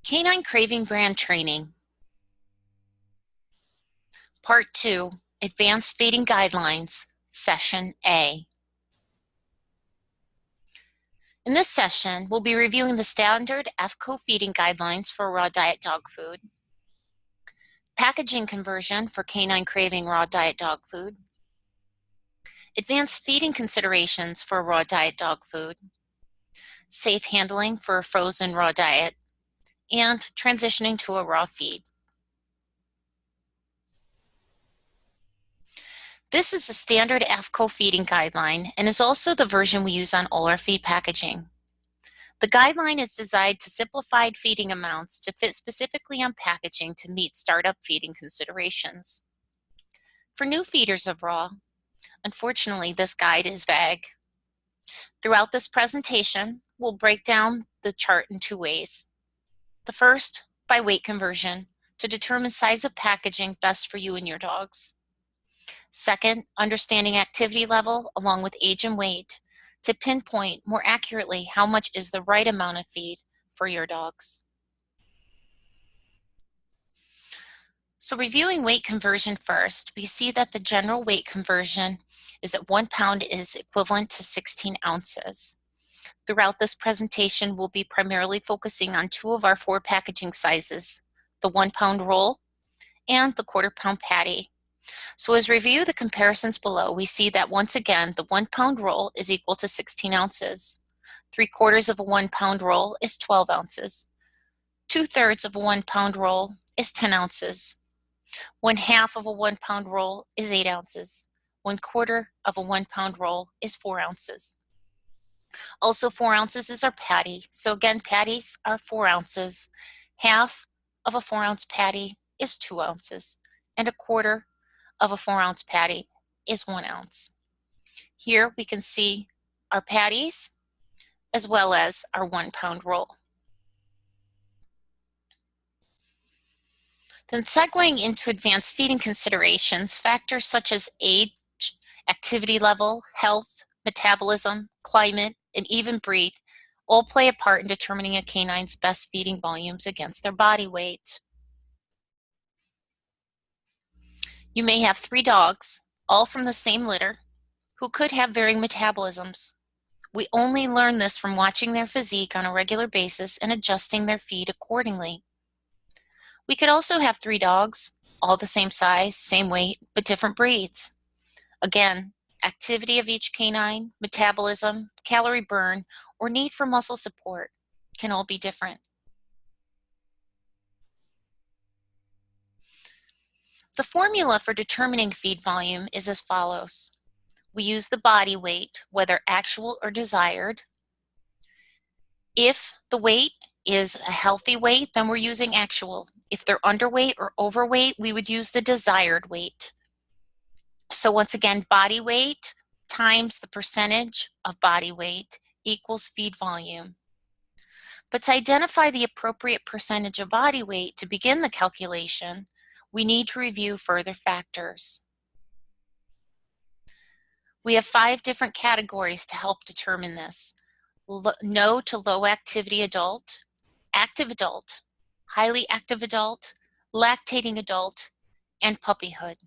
K-9 Craving Brand Training. Part 2, Advanced Feeding Guidelines, Session A. In this session, we'll be reviewing the standard AFCO feeding guidelines for raw diet dog food, packaging conversion for K-9 Craving raw diet dog food, advanced feeding considerations for raw diet dog food, safe handling for a frozen raw diet, and transitioning to a raw feed. This is a standard AFCO feeding guideline and is also the version we use on all our feed packaging. The guideline is designed to simplify feeding amounts to fit specifically on packaging to meet startup feeding considerations. For new feeders of raw, unfortunately, this guide is vague. Throughout this presentation, we'll break down the chart in two ways. The first, by weight conversion, to determine size of packaging best for you and your dogs. Second, understanding activity level along with age and weight to pinpoint more accurately how much is the right amount of feed for your dogs. So reviewing weight conversion first, we see that the general weight conversion is that 1 pound is equivalent to 16 ounces. Throughout this presentation, we'll be primarily focusing on two of our 4 packaging sizes, the 1 pound roll and the 1/4 pound patty. So as we review the comparisons below, we see that once again, the 1 pound roll is equal to 16 ounces. 3/4 of a 1 pound roll is 12 ounces. 2/3 of a 1 pound roll is 10 ounces. 1/2 of a 1 pound roll is 8 ounces. 1/4 of a 1 pound roll is 4 ounces. Also 4 ounces is our patty. So again, patties are 4 ounces. Half of a 4 ounce patty is 2 ounces. And 1/4 of a 4 ounce patty is 1 ounce. Here we can see our patties as well as our 1 pound roll. Then segueing into advanced feeding considerations, factors such as age, activity level, health, metabolism, climate, and even breed all play a part in determining a canine's best feeding volumes against their body weight. You may have 3 dogs, all from the same litter, who could have varying metabolisms. We only learn this from watching their physique on a regular basis and adjusting their feed accordingly. We could also have 3 dogs, all the same size, same weight, but different breeds. Again, activity of each canine, metabolism, calorie burn, or need for muscle support can all be different. The formula for determining feed volume is as follows. We use the body weight, whether actual or desired. If the weight is a healthy weight, then we're using actual. If they're underweight or overweight, we would use the desired weight. So once again, body weight times the percentage of body weight equals feed volume. But to identify the appropriate percentage of body weight to begin the calculation, we need to review further factors. We have 5 different categories to help determine this. No to low activity adult, active adult, highly active adult, lactating adult, and puppyhood.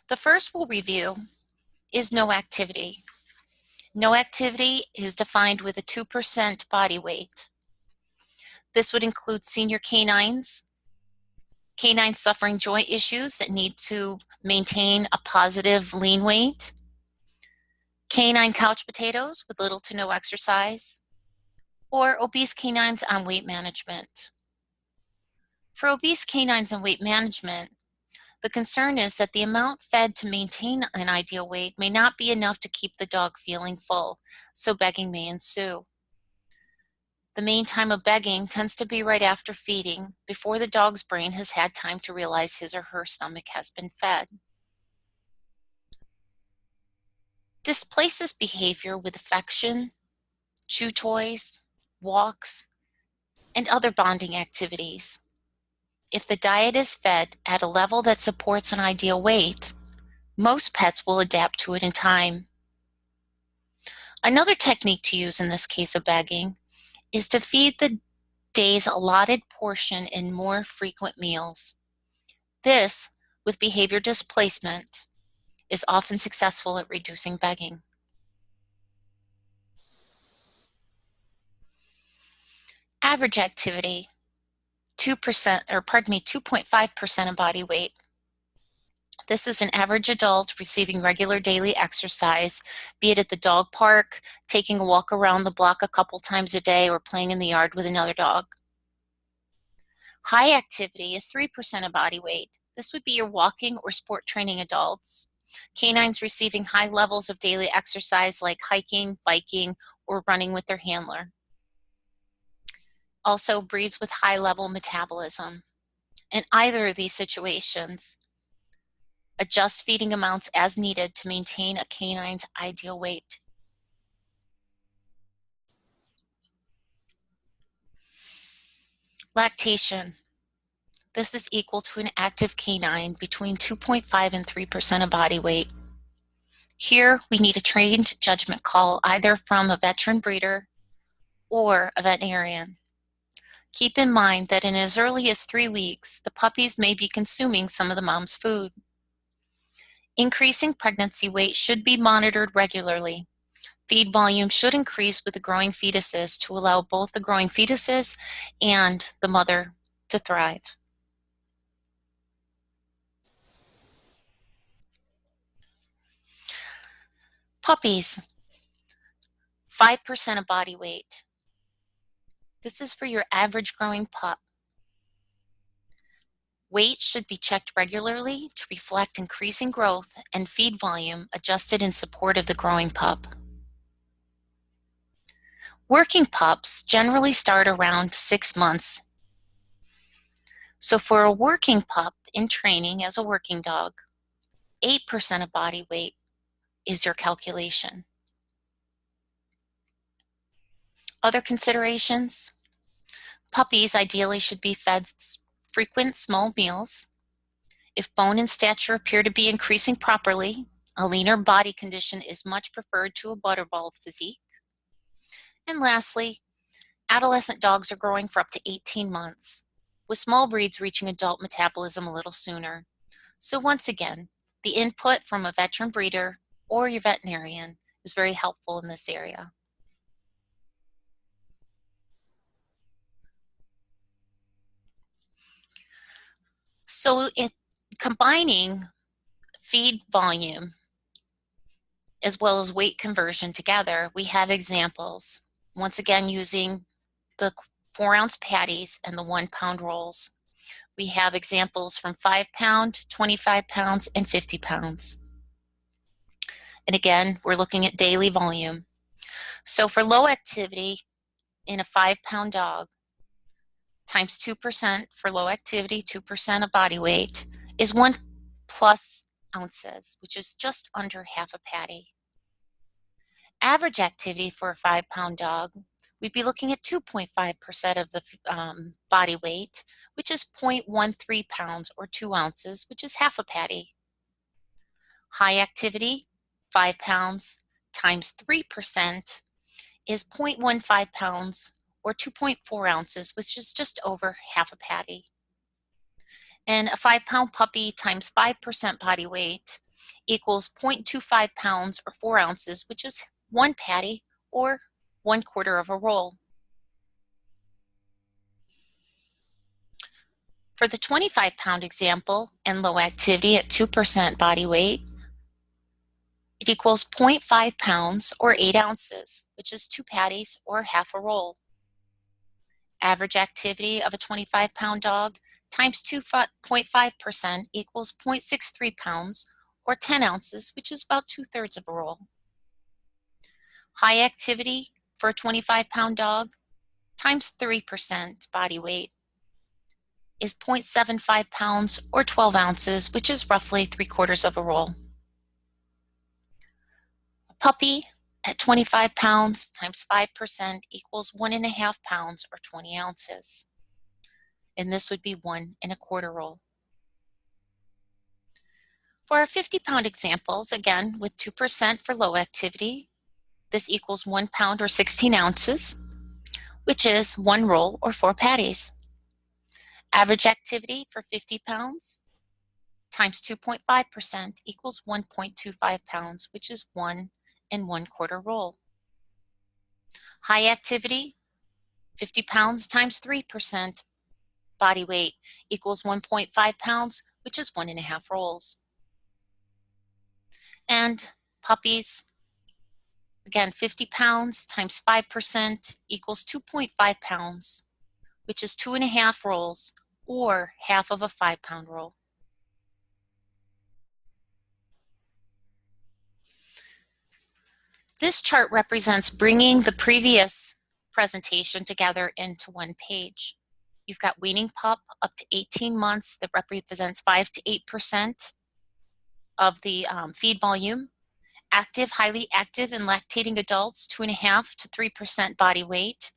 The first we'll review is no activity. No activity is defined with a 2% body weight. This would include senior canines, canines suffering joint issues that need to maintain a positive lean weight, canine couch potatoes with little to no exercise, or obese canines on weight management. For obese canines on weight management, the concern is that the amount fed to maintain an ideal weight may not be enough to keep the dog feeling full, so begging may ensue. The main time of begging tends to be right after feeding, before the dog's brain has had time to realize his or her stomach has been fed. Displace this behavior with affection, chew toys, walks, and other bonding activities. If the diet is fed at a level that supports an ideal weight, most pets will adapt to it in time. Another technique to use in this case of begging is to feed the day's allotted portion in more frequent meals. This, with behavior displacement, is often successful at reducing begging. Average activity, 2.5% of body weight. This is an average adult receiving regular daily exercise, be it at the dog park, taking a walk around the block a couple times a day, or playing in the yard with another dog. High activity is 3% of body weight. This would be your walking or sport training adults. Canines receiving high levels of daily exercise like hiking, biking, or running with their handler. Also, breeds with high level metabolism. In either of these situations, adjust feeding amounts as needed to maintain a canine's ideal weight. Lactation. This is equal to an active canine between 2.5 and 3% of body weight. Here, we need a trained judgment call either from a veteran breeder or a veterinarian. Keep in mind that in as early as 3 weeks, the puppies may be consuming some of the mom's food. Increasing pregnancy weight should be monitored regularly. Feed volume should increase with the growing fetuses to allow both the growing fetuses and the mother to thrive. Puppies, 5% of body weight. This is for your average growing pup. Weight should be checked regularly to reflect increasing growth, and feed volume adjusted in support of the growing pup. Working pups generally start around 6 months. So for a working pup in training as a working dog, 8% of body weight is your calculation. Other considerations: puppies ideally should be fed frequent small meals. If bone and stature appear to be increasing properly, a leaner body condition is much preferred to a butterball physique. And lastly, adolescent dogs are growing for up to 18 months, with small breeds reaching adult metabolism a little sooner. So once again, the input from a veteran breeder or your veterinarian is very helpful in this area. So in combining feed volume as well as weight conversion together, we have examples. Once again, using the 4-ounce patties and the 1-pound rolls. We have examples from 5-pound, 25 pounds, and 50 pounds. And again, we're looking at daily volume. So for low activity in a 5-pound dog, times 2% for low activity, 2% of body weight, is 1+ ounces, which is just under half a patty. Average activity for a 5-pound dog, we'd be looking at 2.5% of the body weight, which is 0.13 pounds or 2 ounces, which is half a patty. High activity, 5 pounds times 3% is 0.15 pounds or 2.4 ounces, which is just over half a patty. And a 5-pound puppy times 5% body weight equals 0.25 pounds or 4 ounces, which is 1 patty or 1/4 of a roll. For the 25-pound example and low activity at 2% body weight, it equals 0.5 pounds or 8 ounces, which is 2 patties or half a roll. Average activity of a 25-pound dog times 2.5% equals 0.63 pounds or 10 ounces, which is about 2/3 of a roll. High activity for a 25-pound dog times 3% body weight is 0.75 pounds or 12 ounces, which is roughly 3/4 of a roll. A puppy at 25 pounds times 5% equals 1.5 pounds or 20 ounces. And this would be 1.25 roll. For our 50-pound examples, again, with 2% for low activity, this equals 1 pound or 16 ounces. which is 1 roll or 4 patties. Average activity for 50 pounds times 2.5% equals 1.25 pounds, which is 1 1/4 roll. High activity, 50 pounds times 3% body weight equals 1.5 pounds, which is 1 1/2 rolls. And puppies, again, 50 pounds times 5% equals 2.5 pounds, which is 2 1/2 rolls or half of a 5-pound roll. This chart represents bringing the previous presentation together into one page. You've got weaning pup up to 18 months that represents 5 to 8% of the feed volume. Active, highly active and lactating adults, 2.5 to 3% body weight.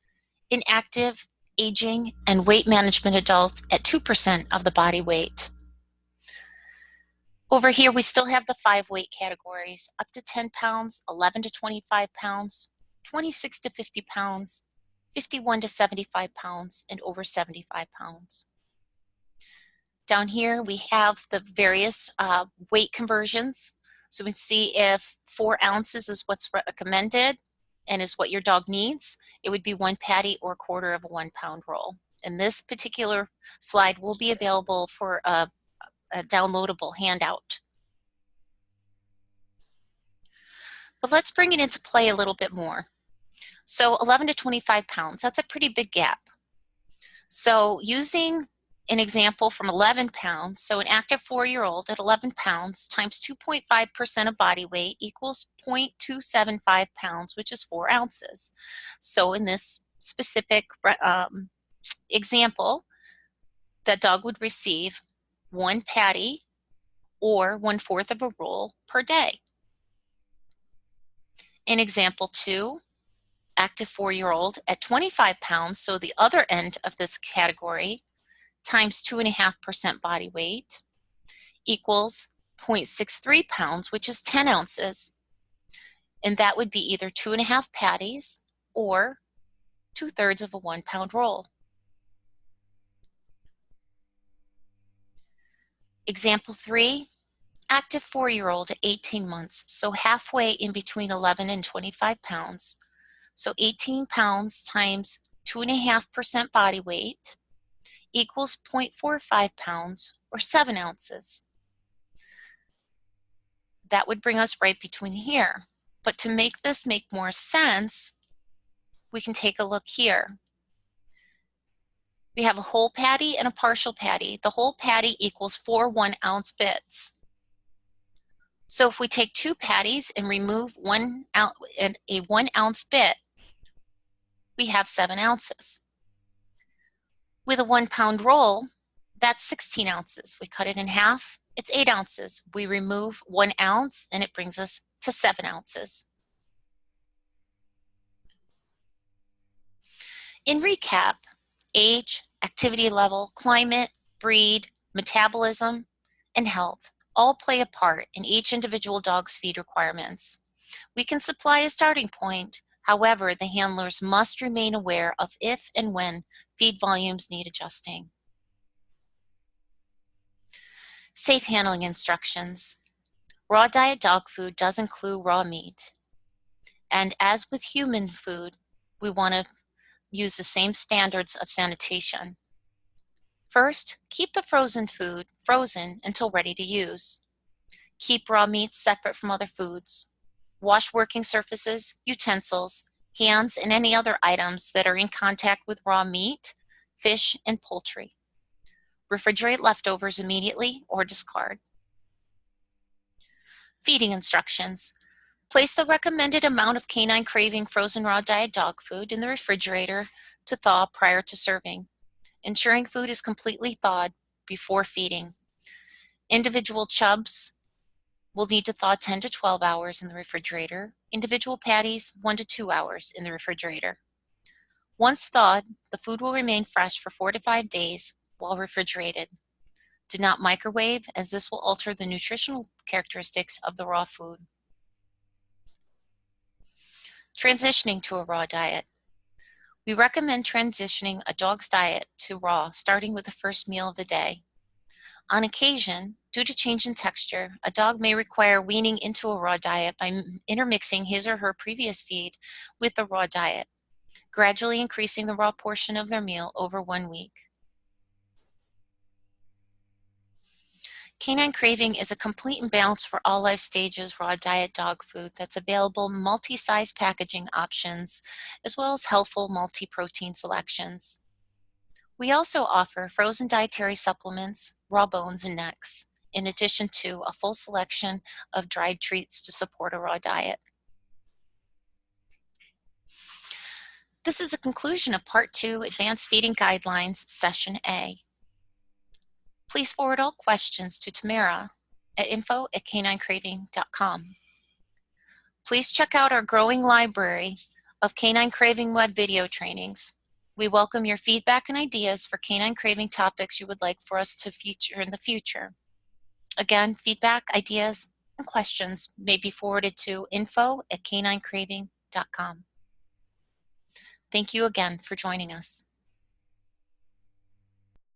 Inactive, aging, and weight management adults at 2% of the body weight. Over here, we still have the 5 weight categories, up to 10 pounds, 11 to 25 pounds, 26 to 50 pounds, 51 to 75 pounds, and over 75 pounds. Down here, we have the various weight conversions. So we can see if 4 ounces is what's recommended and is what your dog needs, it would be 1 patty or 1/4 of a 1-pound roll. And this particular slide will be available for a downloadable handout. But let's bring it into play a little bit more. So 11 to 25 pounds, that's a pretty big gap. So using an example from 11 pounds, so an active 4-year-old at 11 pounds times 2.5% of body weight equals 0.275 pounds, which is 4 ounces. So in this specific example, that dog would receive 1 patty or 1/4 of a roll per day. In example 2, active 4-year-old at 25 pounds, so the other end of this category, times 2.5% body weight equals 0.63 pounds, which is 10 ounces. And that would be either 2.5 patties or 2/3 of a 1-pound roll. Example 3, active 4-year-old at 18 months, so halfway in between 11 and 25 pounds. So 18 pounds times 2.5% body weight equals 0.45 pounds or 7 ounces. That would bring us right between here. But to make this make more sense, we can take a look here. We have a whole patty and a partial patty. The whole patty equals 4 1-ounce bits. So if we take 2 patties and remove a 1-ounce bit, we have 7 ounces. With a 1-pound roll, that's 16 ounces. We cut it in half, it's 8 ounces. We remove 1 ounce and it brings us to 7 ounces. In recap, age, activity level, climate, breed, metabolism, and health all play a part in each individual dog's feed requirements. We can supply a starting point. However, the handlers must remain aware of if and when feed volumes need adjusting. Safe handling instructions. Raw diet dog food does include raw meat. And as with human food, we want to use the same standards of sanitation. First, keep the frozen food frozen until ready to use. Keep raw meats separate from other foods. Wash working surfaces, utensils, hands, and any other items that are in contact with raw meat, fish, and poultry. Refrigerate leftovers immediately or discard. Feeding instructions. Place the recommended amount of K-9 Kraving frozen raw diet dog food in the refrigerator to thaw prior to serving, ensuring food is completely thawed before feeding. Individual chubs will need to thaw 10 to 12 hours in the refrigerator. Individual patties, 1 to 2 hours in the refrigerator. Once thawed, the food will remain fresh for 4 to 5 days while refrigerated. Do not microwave, as this will alter the nutritional characteristics of the raw food. Transitioning to a raw diet. We recommend transitioning a dog's diet to raw, starting with the first meal of the day. On occasion, due to change in texture, a dog may require weaning into a raw diet by intermixing his or her previous feed with the raw diet, gradually increasing the raw portion of their meal over 1 week. K-9 Craving is a complete and balanced for all life stages raw diet dog food that's available multi-size packaging options, as well as healthful multi-protein selections. We also offer frozen dietary supplements, raw bones, and necks, in addition to a full selection of dried treats to support a raw diet. This is a conclusion of Part 2, Advanced Feeding Guidelines, Session A. Please forward all questions to Tamara at info@k9craving.com. Please check out our growing library of K-9 Craving web video trainings. We welcome your feedback and ideas for K-9 Craving topics you would like for us to feature in the future. Again, feedback, ideas, and questions may be forwarded to info@k9craving.com. Thank you again for joining us.